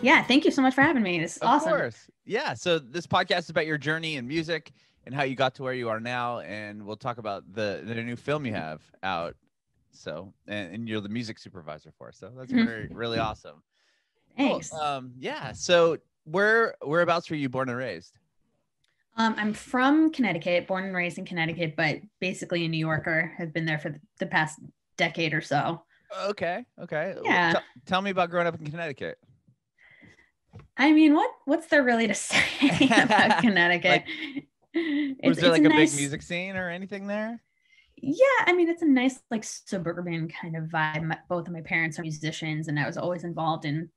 Yeah, thank you so much for having me. This is awesome. Of course. Yeah. So this podcast is about your journey in music and how you got to where you are now. And we'll talk about the new film you have out. So, and you're the music supervisor for us. So that's really awesome. Thanks. Cool. Yeah. So whereabouts were you born and raised? I'm from Connecticut, born and raised in Connecticut, but basically a New Yorker. Have been there for the past decade or so. Okay. Yeah. Tell me about growing up in Connecticut. I mean, what's there really to say about Connecticut? Was there like a big music scene or anything there? Yeah, I mean, it's a nice like suburban kind of vibe. Both of my parents are musicians, and I was always involved in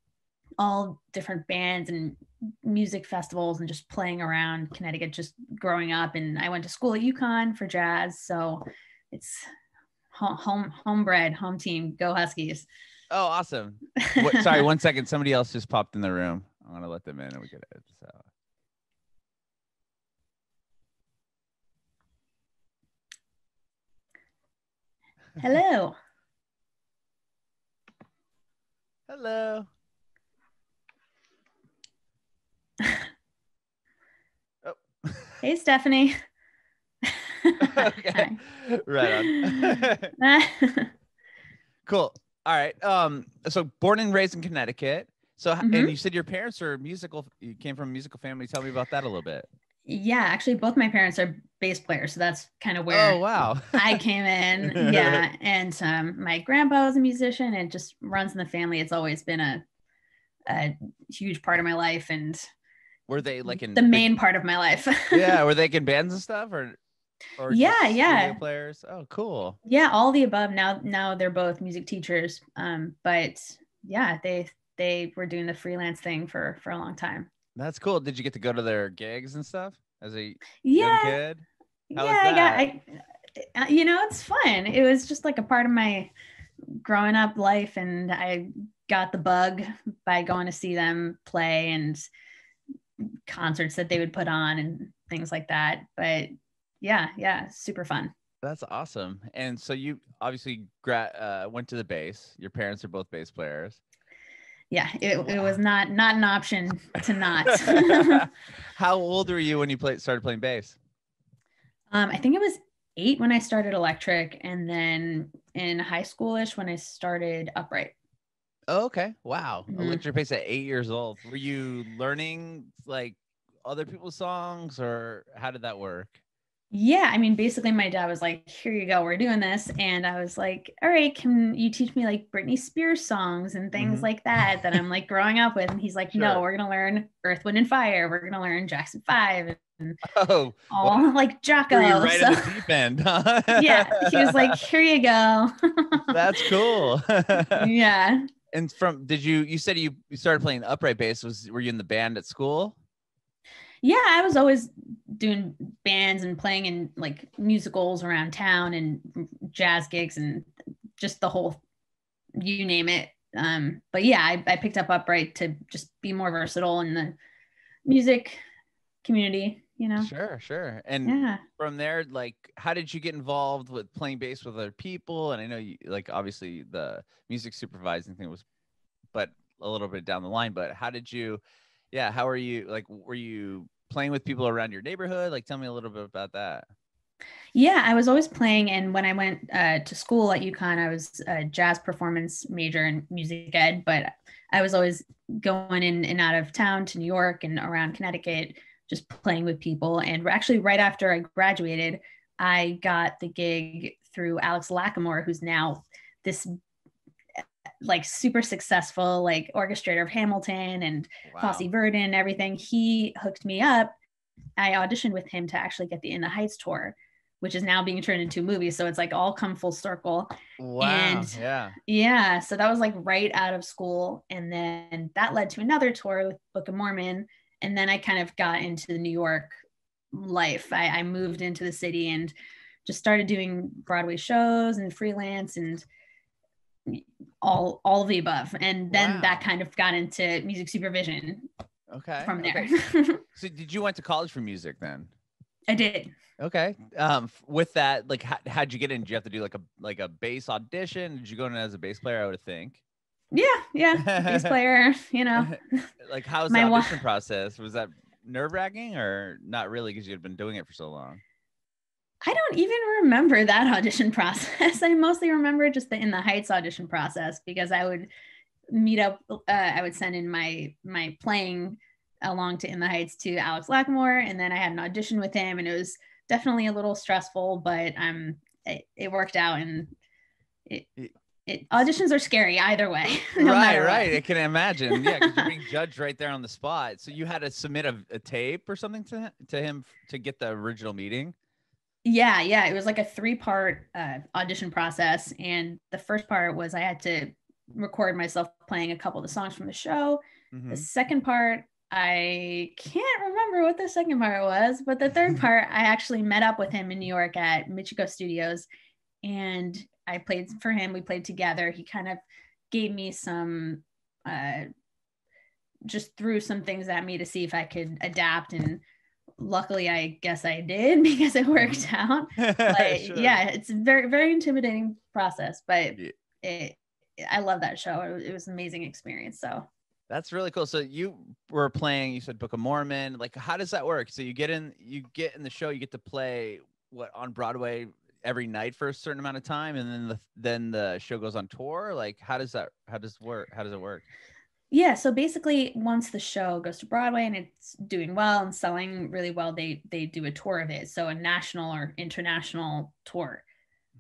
all different bands and music festivals and just playing around Connecticut just growing up. And I went to school at UConn for jazz, so it's homebred, home team, go Huskies. Oh, awesome. Sorry, 1 second, somebody else just popped in the room. I want to let them in and we get it. So hello. Oh. Hey, Stephanie. Okay. Right on. Cool. All right. So born and raised in Connecticut. So and you said your parents are musical. You came from a musical family. Tell me about that a little bit. Yeah, actually, both my parents are bass players, so that's kind of where I came in. Yeah, and my grandpa was a musician. And it just runs in the family. It's always been a huge part of my life, and were they like in the main part of my life? Yeah, were they in bands and stuff, or yeah, players? Oh, cool. Yeah, all the above. Now they're both music teachers. But yeah, they were doing the freelance thing for a long time. That's cool. Did you get to go to their gigs and stuff as a young kid? How was that? It's fun. It was just like a part of my growing up life, and I got the bug by going to see them play and concerts that they would put on and things like that. But yeah, super fun. That's awesome. And so you obviously went to the bass. Your parents are both bass players. Yeah, it was not an option to not. How old were you when you started playing bass? I think it was 8 when I started electric, and then in high schoolish when I started upright. Oh, okay. Wow. Electric bass at 8 years old. Were you learning like other people's songs, or how did that work? Yeah, I mean, basically my dad was like, here you go, we're doing this. And I was like, all right, can you teach me like Britney Spears songs and things like that I'm like growing up with? And he's like, no, we're going to learn Earth, Wind and Fire. We're going to learn Jackson 5 and all like Jocko. Right in the deep end. Huh? Yeah, he was like, here you go. That's cool. Yeah. And you said you started playing upright bass. Were you in the band at school? Yeah, I was always doing bands and playing in like musicals around town and jazz gigs and just the whole, you name it. But yeah, I picked up upright to just be more versatile in the music community, Sure. And from there, like, how did you get involved with playing bass with other people? And I know you, like, obviously the music supervising thing was, but a little bit down the line, but how are you, like, were you playing with people around your neighborhood? Like, tell me a little bit about that. Yeah, I was always playing. And when I went to school at UConn, I was a jazz performance major in music ed, but I was always going in and out of town to New York and around Connecticut, just playing with people. And actually right after I graduated, I got the gig through Alex Lacamoire, who's now this like super successful like orchestrator of Hamilton and Fosse Verdon and everything. He hooked me up. I auditioned with him to actually get the In the Heights tour, which is now being turned into a movie. So it's like all come full circle. Wow. And yeah. So that was like right out of school. And then that led to another tour with Book of Mormon. And then I kind of got into the New York life. I moved into the city and just started doing Broadway shows and freelance and all of the above. And then that kind of got into music supervision. Okay. From there. Okay. So did you went to college for music then? I did. Okay. With that, like, how'd you get in? Did you have to do like a bass audition? Did you go in as a bass player? I would think. Yeah, bass player, you know. Like, how's the audition process? Was that nerve-wracking or not really, because you had been doing it for so long? I don't even remember that audition process. I mostly remember just the In the Heights audition process, because I would meet up, I would send in my playing along to In the Heights to Alex Lacamoire, and then I had an audition with him, and it was definitely a little stressful, but it worked out, and auditions are scary either way. No right. I can imagine. Yeah, because you're being judged right there on the spot. So you had to submit a tape or something to him to get the original meeting? Yeah. It was like a 3-part audition process. And the first part was I had to record myself playing a couple of the songs from the show. The second part, I can't remember what the second part was, but the third part, I actually met up with him in New York at Michiko Studios, and I played for him. We played together. He kind of gave me some, just threw some things at me to see if I could adapt. And luckily, I guess I did, because it worked out. But sure. Yeah, it's a very, very intimidating process, but I love that show. It was an amazing experience. So that's really cool. So you were playing, you said Book of Mormon. Like, how does that work? So you get in the show, you get to play on Broadway every night for a certain amount of time, and then the show goes on tour. Like, how does it work? Yeah, so basically, once the show goes to Broadway and it's doing well and selling really well, they do a tour of it, so a national or international tour.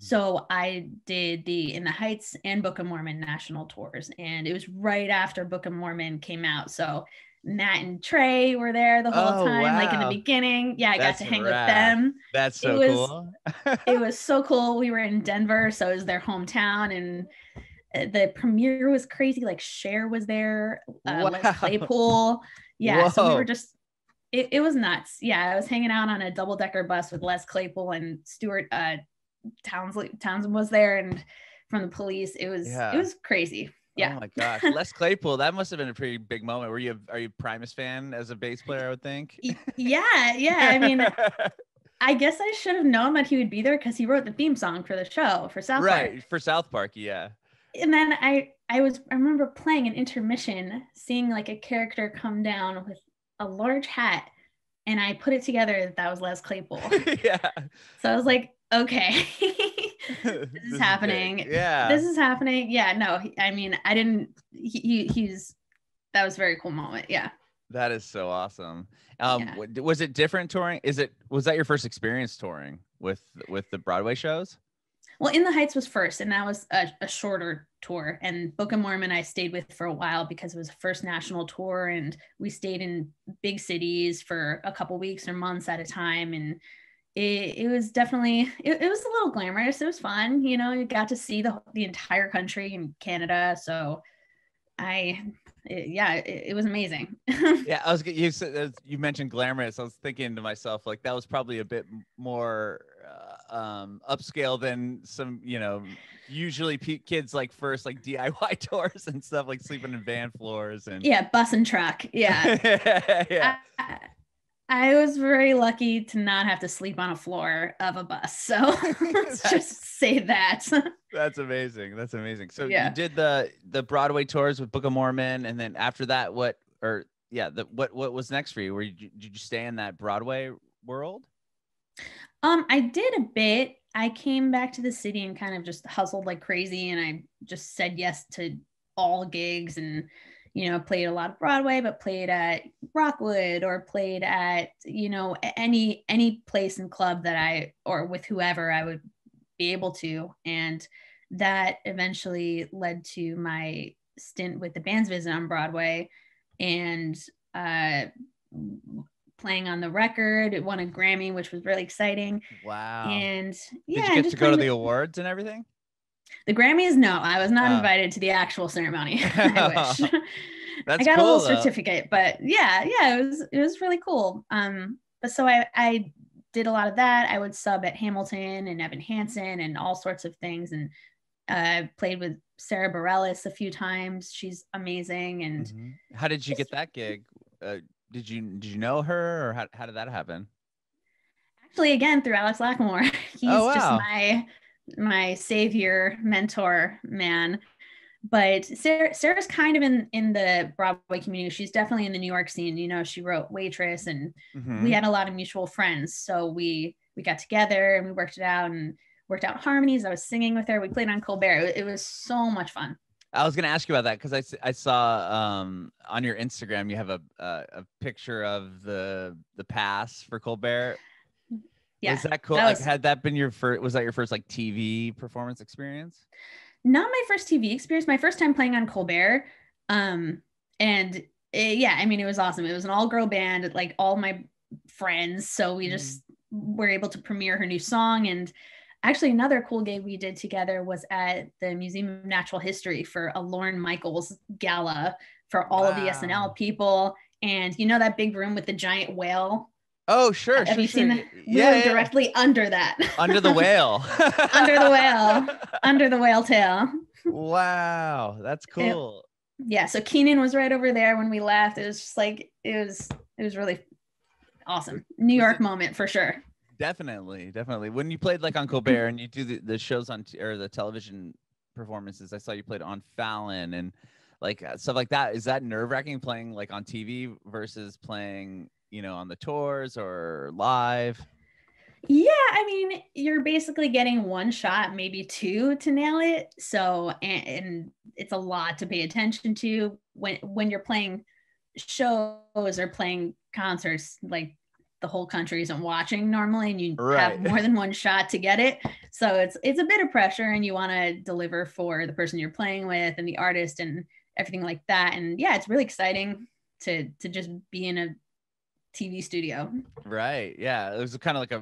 So I did the In the Heights and Book of Mormon national tours, and it was right after Book of Mormon came out, so Matt and Trey were there the whole time. Wow. Like in the beginning. Yeah, I got to hang with them. That's so cool. It was so cool. We were in Denver, so it was their hometown, and the premiere was crazy. Like Cher was there, Les Claypool. Yeah, so we were just, it was nuts. Yeah, I was hanging out on a double-decker bus with Les Claypool, and Stuart Townsend was there, and from the Police. It was crazy. Yeah. Oh my gosh. Les Claypool, that must have been a pretty big moment. Are you a Primus fan as a bass player, I would think? Yeah. I mean, I guess I should have known that he would be there, because he wrote the theme song for the show for South Park. Right, for South Park, yeah. And then I remember playing an intermission, seeing like a character come down with a large hat, and I put it together that was Les Claypool. Yeah. So I was like, okay, this is happening. This is happening. Yeah, no, I mean, I didn't, that was a very cool moment. Yeah. That is so awesome. Was it different touring? Was that your first experience touring with the Broadway shows? Well, In the Heights was first, and that was a shorter tour. And Book of Mormon I stayed with for a while, because it was the first national tour, and we stayed in big cities for a couple weeks or months at a time. And it was definitely, it was a little glamorous. It was fun. You know, you got to see the entire country in Canada. So it was amazing. Yeah, you mentioned glamorous. I was thinking to myself, like, that was probably a bit more upscale than some, usually kids like first like DIY tours and stuff, like sleeping in van floors and bus and truck. Yeah. I was very lucky to not have to sleep on a floor of a bus. So let's just say that. That's amazing. So you did the Broadway tours with Book of Mormon, and then after that, what was next for you? Did you stay in that Broadway world? I did a bit. I came back to the city and kind of just hustled like crazy, and I just said yes to all gigs, and played a lot of Broadway, but played at Rockwood, or played at, any place and club that or with whoever I would be able to. And that eventually led to my stint with the Band's Visit on Broadway, and playing on the record. It won a Grammy, which was really exciting. Wow. And did you get to go to the awards and everything? The Grammys, no, I was not invited to the actual ceremony. I wish. That's I got cool, a little certificate, but it was really cool. But so I did a lot of that. I would sub at Hamilton and Evan Hansen and all sorts of things, and played with Sara Bareilles a few times. She's amazing. And how did you get that gig? Did you know her, or how did that happen? Actually, again, through Alex Lacamoire. He's just my savior, mentor, man. But Sarah's kind of in the Broadway community. She's definitely in the New York scene. You know, she wrote Waitress, and we had a lot of mutual friends. So we got together and we worked it out and worked out harmonies. I was singing with her. We played on Colbert. It was so much fun. I was going to ask you about that because I saw on your Instagram you have a picture of the pass for Colbert. Yeah, was that cool? Had that been your first? Was that your first like TV performance experience? Not my first TV experience. My first time playing on Colbert, and yeah, I mean it was awesome. It was an all-girl band, like all my friends. So we just were able to premiere her new song. And actually, another cool gig we did together was at the Museum of Natural History for a Lorne Michaels gala for all of the SNL people. And you know that big room with the giant whale? Oh, sure. Have you seen that? We were directly under that. Under the whale. Under the whale. Under the whale tail. Wow. That's cool. Yeah. So Keenan was right over there when we left. It was just like, it was really awesome. New York moment for sure. Definitely. When you played like on Colbert and you do the shows or the television performances, I saw you played on Fallon and like stuff like that. Is that nerve-wracking playing like on TV versus playing, you know, on the tours or live? Yeah, I mean, you're basically getting one shot, maybe two to nail it. So, and it's a lot to pay attention to when you're playing shows or playing concerts, like the whole country isn't watching normally, and you have more than one shot to get it. So it's a bit of pressure, and you want to deliver for the person you're playing with and the artist and everything like that. And yeah, it's really exciting to just be in a TV studio. Right. Yeah. It was kind of like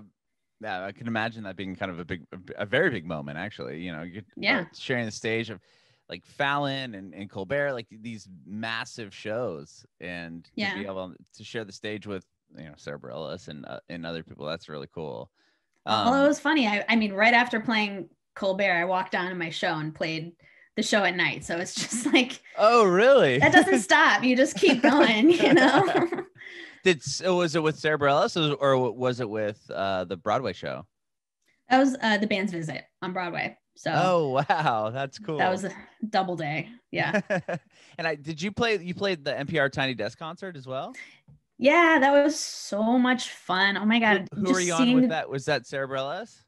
I can imagine that being kind of a very big moment, actually. You know, you're sharing the stage of like Fallon and Colbert, like these massive shows, and to be able to share the stage with, you know, Sara Bareilles and other people. That's really cool. Well, it was funny. I mean, right after playing Colbert, I walked on to my show and played the show at night. So it's just like, oh, really? That doesn't stop. You just keep going, you know? Was it with Sara Bareilles or was it with the Broadway show? That was the band's visit on Broadway. So oh wow, that's cool. That was a double day. Yeah. And you played the NPR Tiny Desk concert as well? Yeah, that was so much fun. Oh my God. Who were you on with that? Was that Sara Bareilles?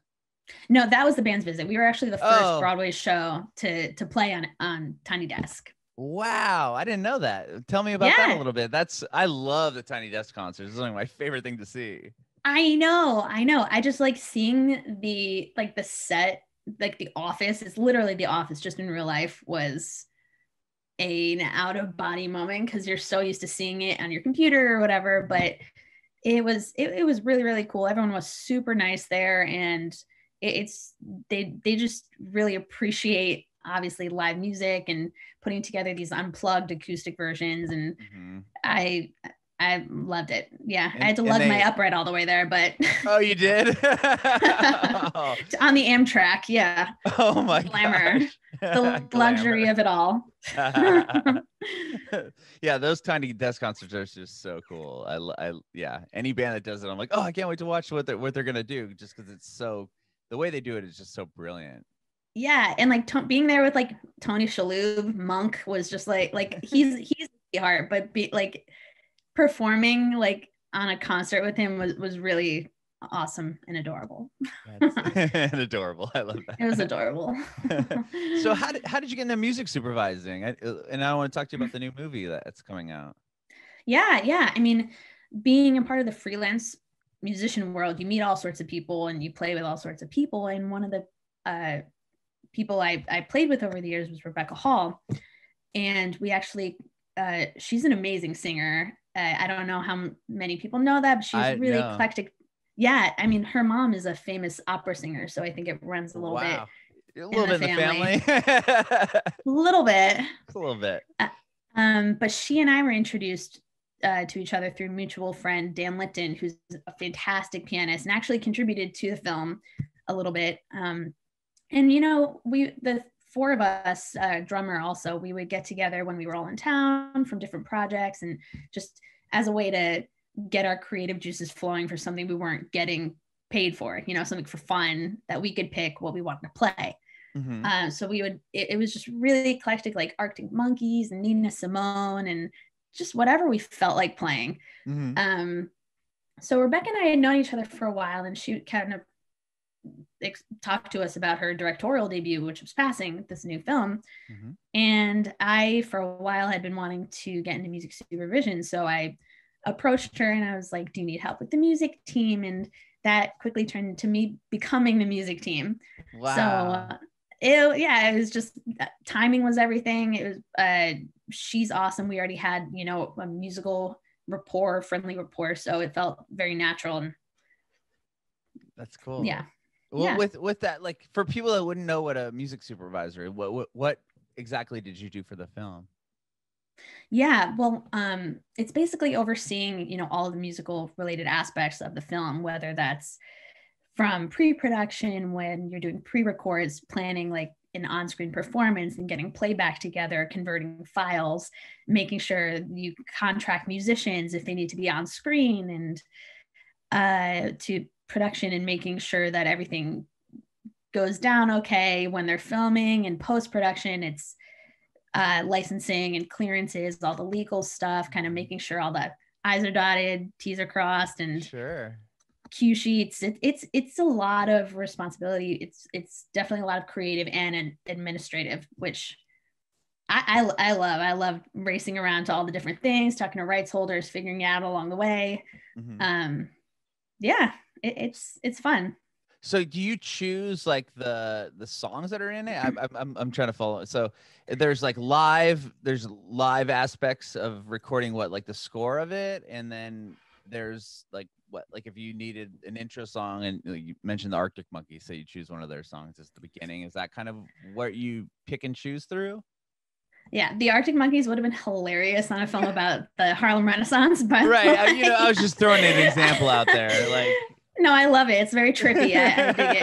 No, that was the band's visit. We were actually the first Broadway show to play on Tiny Desk. Wow, I didn't know that. Tell me about that a little bit. I love the Tiny Desk concerts. It's like my favorite thing to see. I know. I just like seeing the set, like The Office. It's literally The Office just in real life was an out of body moment because you're so used to seeing it on your computer or whatever. But it was really, really cool. Everyone was super nice there, and they just really appreciate obviously live music and putting together these unplugged acoustic versions, and I loved it. Yeah, I had to lug my upright all the way there, but oh, you did? On the Amtrak, yeah. Oh my glamour. Gosh. The luxury of it all. Yeah, those Tiny Desk concerts are just so cool. I any band that does it, I'm like, oh, I can't wait to watch what they're gonna do, just because it's so, the way they do it is just so brilliant. Yeah, and like being there with like Tony Shalhoub, Monk was just like he's hard, but like performing like on a concert with him was really awesome and adorable. And adorable. I love that. It was adorable. So how did you get into music supervising? And I want to talk to you about the new movie that's coming out. Yeah. I mean, being a part of the freelance musician world, you meet all sorts of people and you play with all sorts of people. And one of the people I played with over the years was Rebecca Hall. And we actually, she's an amazing singer. I don't know how many people know that, but she's really eclectic. Yeah, I mean, her mom is a famous opera singer, so I think it runs a little bit. A little bit in the family. A little bit. A little bit. But she and I were introduced to each other through a mutual friend, Dan Lipton, who's a fantastic pianist and actually contributed to the film a little bit. And you know, the four of us, drummer also, we would get together when we were all in town from different projects, and just as a way to get our creative juices flowing for something we weren't getting paid for, you know, something for fun that we could pick what we wanted to play. So it was just really eclectic, like Arctic Monkeys and Nina Simone and just whatever we felt like playing. So Rebecca and I had known each other for a while, and she kind of talked to us about her directorial debut, which was Passing, this new film. And I, for a while, had been wanting to get into music supervision. So I approached her and I was like, do you need help with the music team? And that quickly turned into me becoming the music team. Wow. So it was just, timing was everything. It was, she's awesome. We already had, a musical friendly rapport. So it felt very natural. And that's cool. Yeah. Well, with that, like for people that wouldn't know what a music supervisor, what exactly did you do for the film? Yeah, well, it's basically overseeing, all of the musical related aspects of the film, whether that's from pre-production, when you're doing pre-records, planning like an on-screen performance and getting playback together, converting files, making sure you contract musicians if they need to be on screen, and to production and making sure that everything goes down okay when they're filming, and post-production it's licensing and clearances, all the legal stuff, kind of making sure all the I's are dotted, T's are crossed, and cue sheets. It's a lot of responsibility. It's definitely a lot of creative and administrative, which I love. I love racing around to all the different things, talking to rights holders, figuring out along the way. It's fun. So do you choose like the songs that are in it? I'm trying to follow. So there's live aspects of recording, like the score of it, and then there's like if you needed an intro song, and you mentioned the Arctic Monkeys, so you choose one of their songs as the beginning. Is that kind of what you pick and choose through? Yeah, the Arctic Monkeys would have been hilarious on a film about the Harlem Renaissance, but right. I was just throwing an example out there, like. No, I love it. It's very trippy. I dig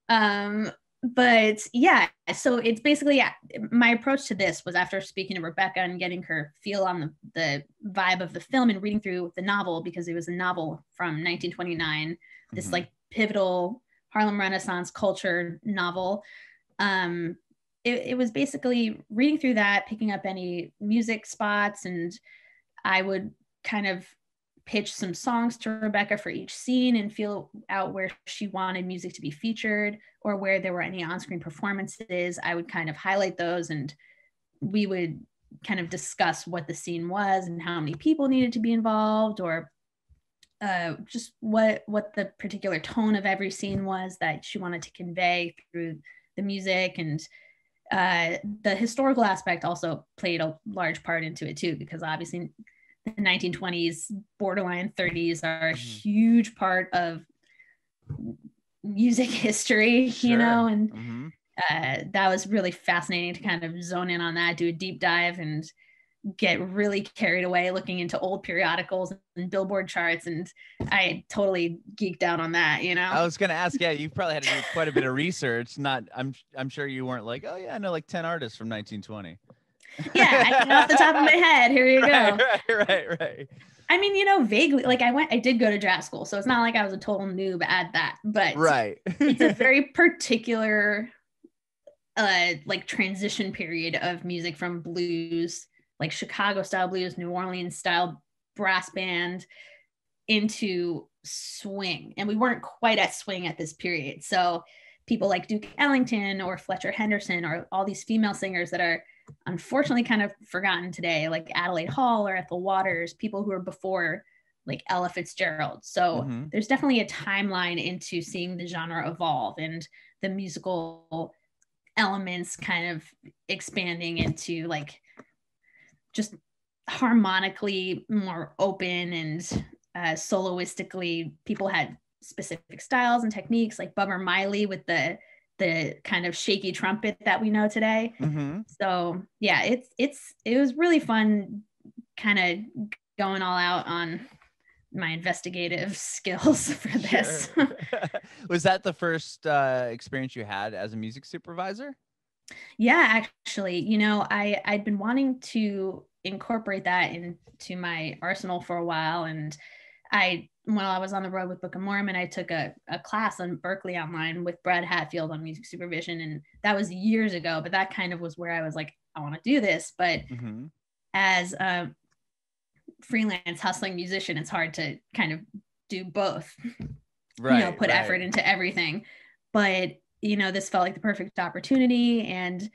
it. But yeah, so it's basically, my approach to this was after speaking to Rebecca and getting her feel on the vibe of the film and reading through the novel, because it was a novel from 1929, this like pivotal Harlem Renaissance culture novel. It was basically reading through that, picking up any music spots, and I would kind of pitch some songs to Rebecca for each scene and feel out where she wanted music to be featured, or where there were any on-screen performances. I would kind of highlight those, and we would kind of discuss what the scene was and how many people needed to be involved, or just what the particular tone of every scene was that she wanted to convey through the music. And the historical aspect also played a large part into it too, because obviously the 1920s, borderline 30s are a huge part of music history, and that was really fascinating to kind of zone in on that, do a deep dive, and get really carried away looking into old periodicals and Billboard charts, and I totally geeked out on that. I was gonna ask, you probably had to do quite a bit of research. I'm sure you weren't like, oh yeah, I know like 10 artists from 1920. Yeah, off the top of my head, here you go. Right. I mean, vaguely, like I did go to jazz school, so it's not like I was a total noob at that, but it's a very particular like transition period of music from blues, like Chicago style blues, New Orleans style brass band, into swing. And we weren't quite at swing at this period. So people like Duke Ellington or Fletcher Henderson, or all these female singers that are unfortunately kind of forgotten today, like Adelaide Hall or Ethel Waters, people who are before like Ella Fitzgerald. So there's definitely a timeline into seeing the genre evolve and the musical elements kind of expanding into like just harmonically more open, and soloistically people had specific styles and techniques, like Bubber Miley with the kind of shaky trumpet that we know today. So yeah, it was really fun kind of going all out on my investigative skills for this. Was that the first experience you had as a music supervisor? Yeah, actually, I'd been wanting to incorporate that into my arsenal for a while, and I while I was on the road with Book of Mormon, I took a class on Berkeley Online with Brad Hatfield on music supervision. And that was years ago, but that kind of was where I was like, I want to do this. But as a freelance hustling musician, it's hard to kind of do both, put effort into everything. But, this felt like the perfect opportunity. And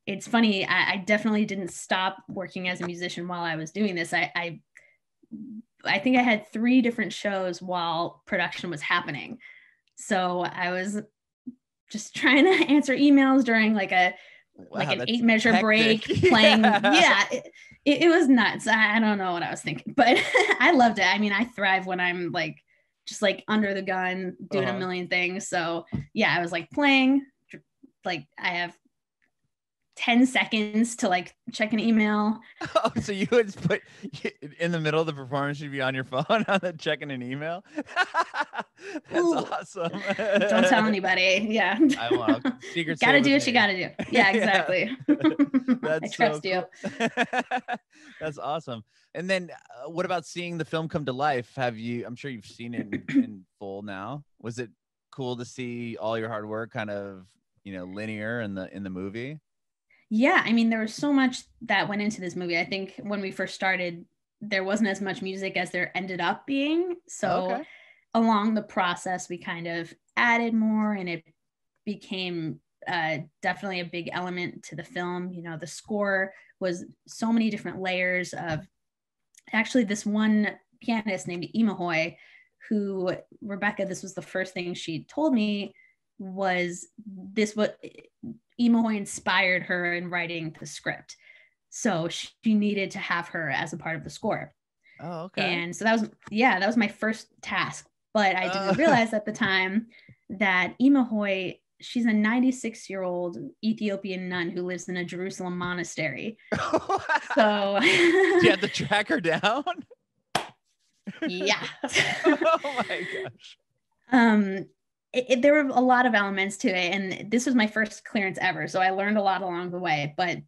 it's funny, I definitely didn't stop working as a musician while I was doing this. I think I had 3 different shows while production was happening. So I was just trying to answer emails during like an 8-measure break playing. Yeah, it was nuts. I don't know what I was thinking, but I loved it. I mean, I thrive when I'm like, just like under the gun, doing a million things. So yeah, I was like playing, like I have 10 seconds to like check an email. Oh, so you would put in the middle of the performance, you'd be on your phone on the checking an email. That's awesome. Don't tell anybody. Yeah. I want secret. Gotta do what you gotta do. Yeah, exactly. That's I trust you. That's awesome. And then what about seeing the film come to life? I'm sure you've seen it in full now. Was it cool to see all your hard work kind of, linear in the movie? Yeah, I mean, there was so much that went into this movie. I think when we first started, there wasn't as much music as there ended up being. So along the process, we kind of added more, and it became definitely a big element to the film. The score was so many different layers of actually this one pianist named Imahoy, who Rebecca, this was the first thing she told me, was this what Imahoy inspired her in writing the script. So she needed to have her as a part of the score. Oh, okay. And so that was my first task. But I didn't realize at the time that Imahoy, she's a 96-year-old Ethiopian nun who lives in a Jerusalem monastery. So you had to track her down? Yeah. Oh my gosh. There were a lot of elements to it, and this was my first clearance ever, so I learned a lot along the way. But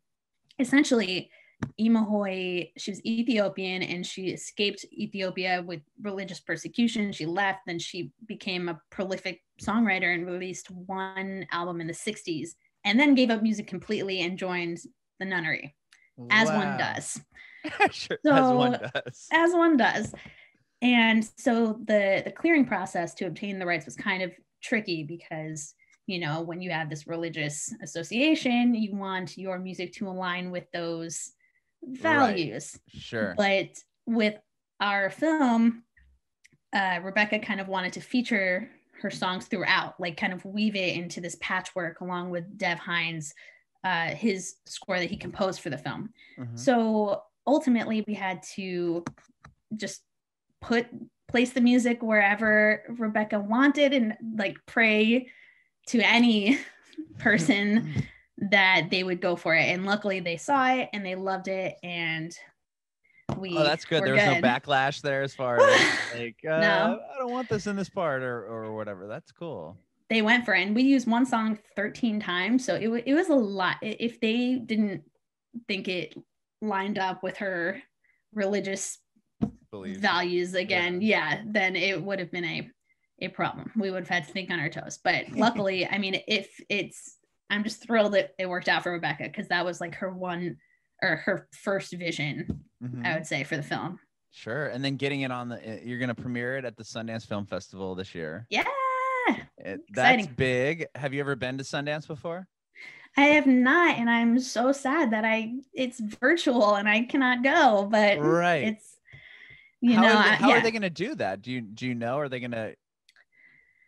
essentially, Imahoy, she was Ethiopian, and she escaped Ethiopia with religious persecution. She left, then she became a prolific songwriter and released one album in the 60s, and then gave up music completely and joined the nunnery, as one does. Sure, so, as one does. And so the clearing process to obtain the rights was kind of tricky because, when you have this religious association, you want your music to align with those values. Right. Sure. But with our film, Rebecca kind of wanted to feature her songs throughout, like kind of weave it into this patchwork along with Dev Hynes, his score that he composed for the film. So ultimately we had to just place the music wherever Rebecca wanted and like pray to any person that they would go for it. And luckily they saw it and they loved it, and that's good. There was no backlash there as far as like no, I don't want this in this part or whatever. That's cool. They went for it, and we used one song 13 times, so it was a lot. If they didn't think it lined up with her religious values again, then it would have been a problem. We would have had to think on our toes. But luckily, I mean, I'm just thrilled that it worked out for Rebecca, because that was like her first vision, I would say, for the film. Sure. And then getting it you're going to premiere it at the Sundance Film Festival this year. Yeah. That's big. Have you ever been to Sundance before? I have not, and I'm so sad that it's virtual and I cannot go, but it's, how are they going to do that? Do you know, are they going to,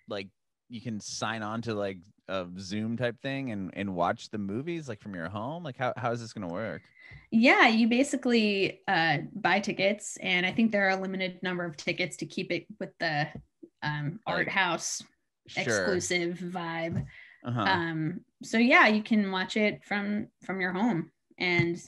like, you can sign on to like a Zoom type thing and watch the movies like from your home? Like how is this going to work? Yeah, you basically buy tickets, and I think there are a limited number of tickets to keep it with the art house exclusive vibe. So yeah, you can watch it from your home, and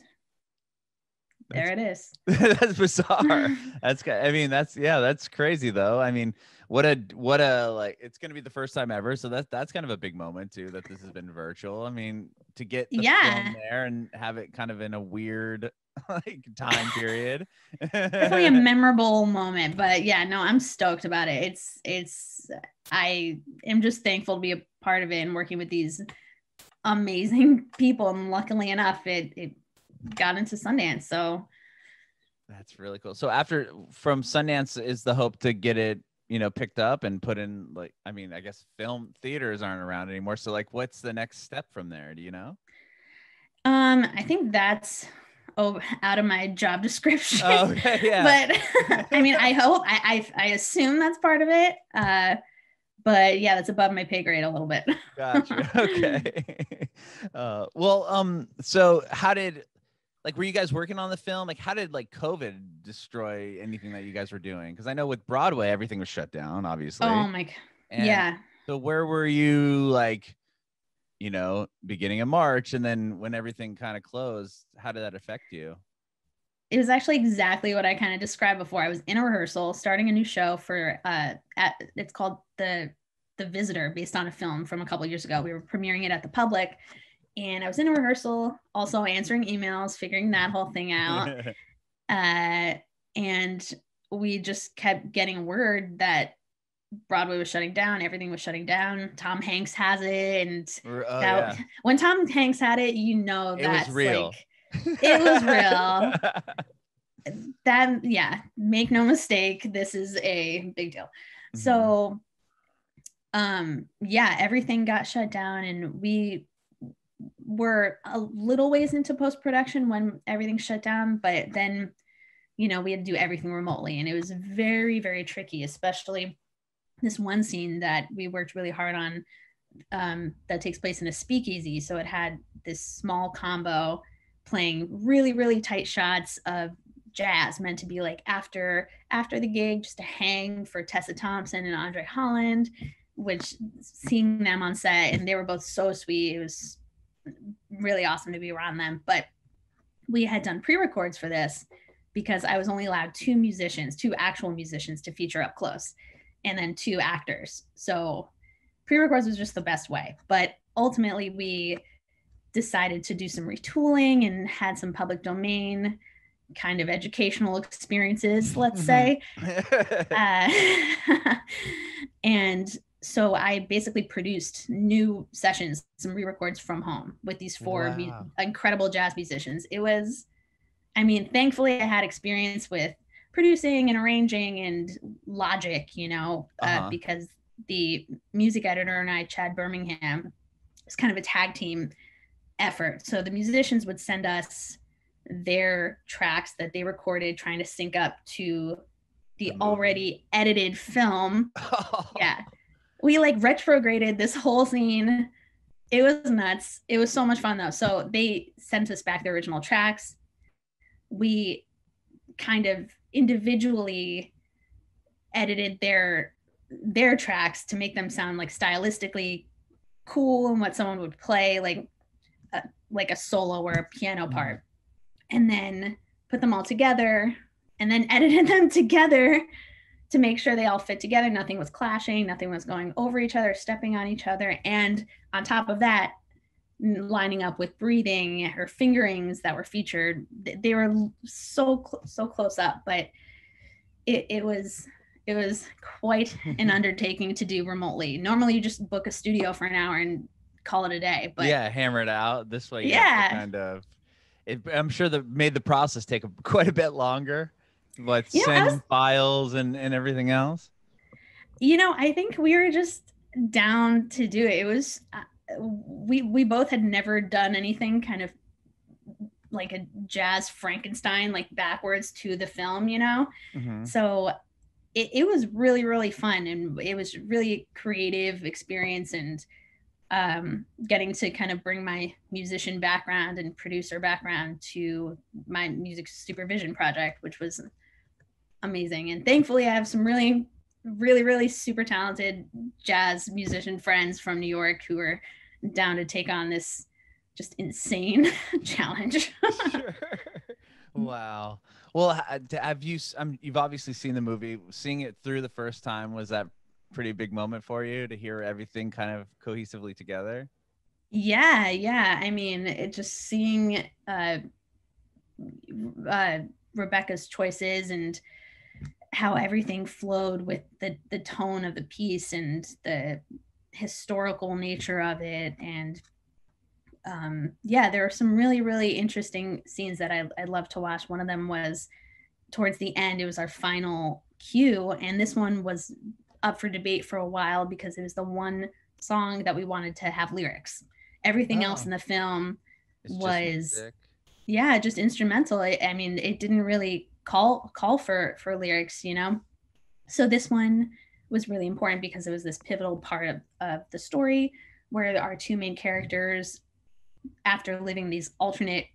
there it is. That's bizarre. That's crazy though. I mean, what a like, it's going to be the first time ever. So that's kind of a big moment too, that this has been virtual. I mean, to get the film there and have it kind of in a weird like time period. Definitely a memorable moment, but yeah, no, I'm stoked about it. I am just thankful to be a part of it and working with these amazing people. And luckily enough, it got into Sundance. So that's really cool. So from Sundance is the hope to get it, picked up and put in, like, I mean, I guess film theaters aren't around anymore. So like, what's the next step from there? Do you know? I think that's out of my job description. Oh, okay, yeah. But I mean, I hope, I assume that's part of it. But yeah, that's above my pay grade a little bit. Gotcha. Okay. So how did, like, were you guys working on the film? Like, how did like COVID destroy anything that you guys were doing? Because I know with Broadway, everything was shut down, obviously. Oh my, yeah. So where were you, like, beginning of March, and then when everything kind of closed, how did that affect you? It was actually exactly what I kind of described before. I was in a rehearsal, starting a new show for, it's called The Visitor, based on a film from a couple of years ago. We were premiering it at the Public, and I was in a rehearsal, also answering emails, figuring that whole thing out. And we just kept getting word that Broadway was shutting down. Everything was shutting down. Tom Hanks has it. And when Tom Hanks had it, that's real. Like, it was real. Make no mistake, this is a big deal. Mm-hmm. So everything got shut down, and we were a little ways into post-production when everything shut down, but then we had to do everything remotely, and it was very, very tricky, especially this one scene that we worked really hard on, that takes place in a speakeasy. So it had this small combo playing really, really tight shots of jazz, meant to be like after the gig, just to hang for Tessa Thompson and André Holland, which, seeing them on set, and they were both so sweet. It was really awesome to be around them. But we had done pre-records for this because I was only allowed two actual musicians to feature up close, and then 2 actors. So pre-records was just the best way. But ultimately, we decided to do some retooling and had some public domain kind of educational experiences, let's say. And so I basically produced new sessions, some re-records from home with these 4 incredible jazz musicians. It was, thankfully I had experience with producing and arranging and Logic, because the music editor and I, Chad Birmingham, was kind of a tag team effort. So the musicians would send us their tracks that they recorded, trying to sync up to the already edited film. Yeah. We like retrograded this whole scene. It was nuts. It was so much fun though. So they sent us back the original tracks. We kind of individually edited their tracks to make them sound like stylistically cool and what someone would play, like a solo or a piano part, and then put them all together and then edited them together to make sure they all fit together. Nothing was clashing, nothing was going over each other, stepping on each other. And on top of that, lining up with breathing or fingerings that were featured. They were so close up, but it was quite an undertaking to do remotely. Normally you just book a studio for an hour and call it a day, but hammer it out this way. I'm sure that made the process take quite a bit longer. Send files and everything else. I think we were just down to do it. It was we both had never done anything kind of like a jazz Frankenstein, like backwards to the film, So it was really, really fun, and it was really creative experience, and getting to kind of bring my musician background and producer background to my music supervision project, which was amazing. And thankfully I have some really, really, really super talented jazz musician friends from New York who are down to take on this just insane challenge. Sure. Wow. Well, you've obviously seen the movie. Seeing it through the first time, was that pretty big moment for you to hear everything kind of cohesively together? Yeah. I mean, it just seeing Rebecca's choices and how everything flowed with the tone of the piece and the historical nature of it. And there were some really, really interesting scenes that I love to watch. One of them was towards the end. It was our final cue, and this one was up for debate for a while because it was the one song that we wanted to have lyrics. Everything else in the film was just instrumental. I mean, it didn't really call for lyrics, you know. So this one was really important because it was this pivotal part of the story where our two main characters, after living these alternate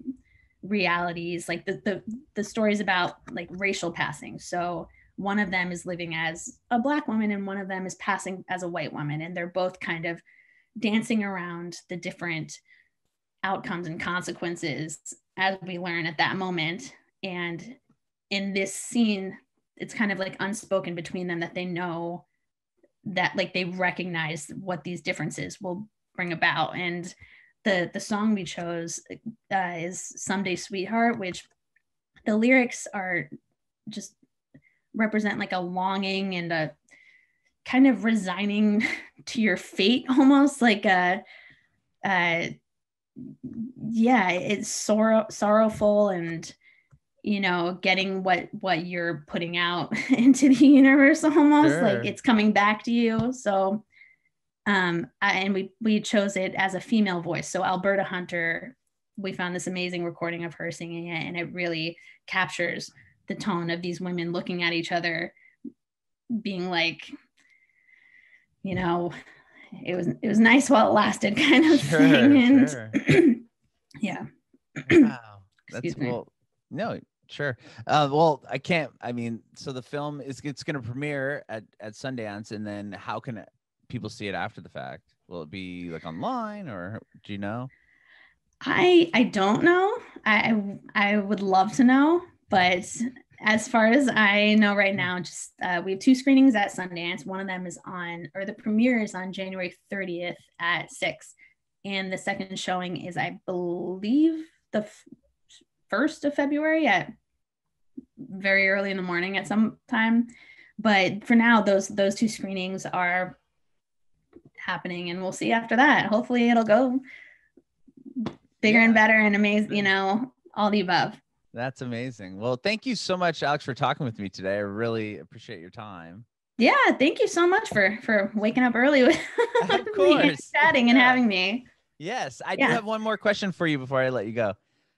realities, like the stories about like racial passing. So one of them is living as a Black woman and one of them is passing as a white woman, and they're both kind of dancing around the different outcomes and consequences as we learn at that moment. And in this scene, it's kind of like unspoken between them that they know that, like, they recognize what these differences will bring about. And the song we chose is Someday Sweetheart, which the lyrics are just represent like a longing and a kind of resigning to your fate, almost like it's sorrowful, and you know, getting what you're putting out into the universe, almost like it's coming back to you. So and we chose it as a female voice. So Alberta Hunter, we found this amazing recording of her singing it, and it really captures the tone of these women looking at each other, being like, you know, it was nice while it lasted, kind of thing. And yeah. Wow. That's well, no, sure. Well, I mean, so the film it's going to premiere at Sundance, and then how can people see it after the fact? Will it be like online, or do you know? I don't know. I would love to know, but as far as I know right now, just we have two screenings at Sundance. One of them is the premiere is on January 30th at 6, and the second showing is, I believe, the 1st of February at very early in the morning at some time. But for now, those two screenings are happening, and we'll see after that. Hopefully it'll go bigger and better and amazing, you know, all the above. That's amazing. Well, thank you so much, Alex, for talking with me today. I really appreciate your time. Yeah, thank you so much for waking up early with of course me, chatting and having me. Yes, I do have one more question for you before I let you go.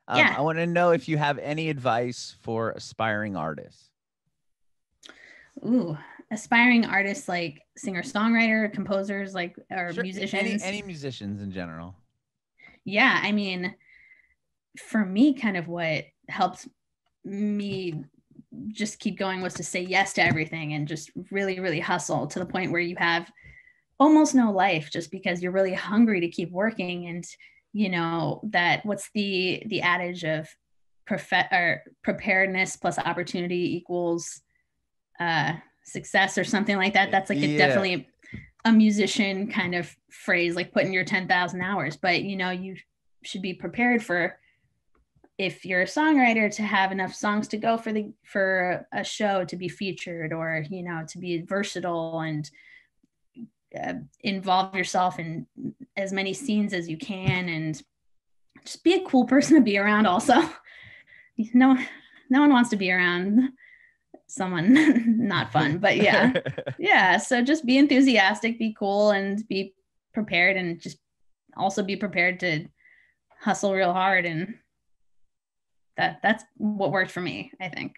I want to know if you have any advice for aspiring artists. Ooh, aspiring artists, like singer-songwriter, composers, like, or musicians. Any musicians in general. Yeah, I mean, for me, kind of what helped me just keep going was to say yes to everything and just really, really hustle to the point where you have almost no life, just because you're really hungry to keep working. And you know that what's the adage of preparedness plus opportunity equals success, or something like that. That's like definitely a musician kind of phrase, like putting your 10,000 hours. But you know, you should be prepared for, if you're a songwriter, to have enough songs to go for a show, to be featured, or you know, to be versatile and involve yourself in as many scenes as you can, and just be a cool person to be around. Also, no one wants to be around someone not fun, but yeah. So just be enthusiastic, be cool, and be prepared, and just also be prepared to hustle real hard. And that's what worked for me, I think.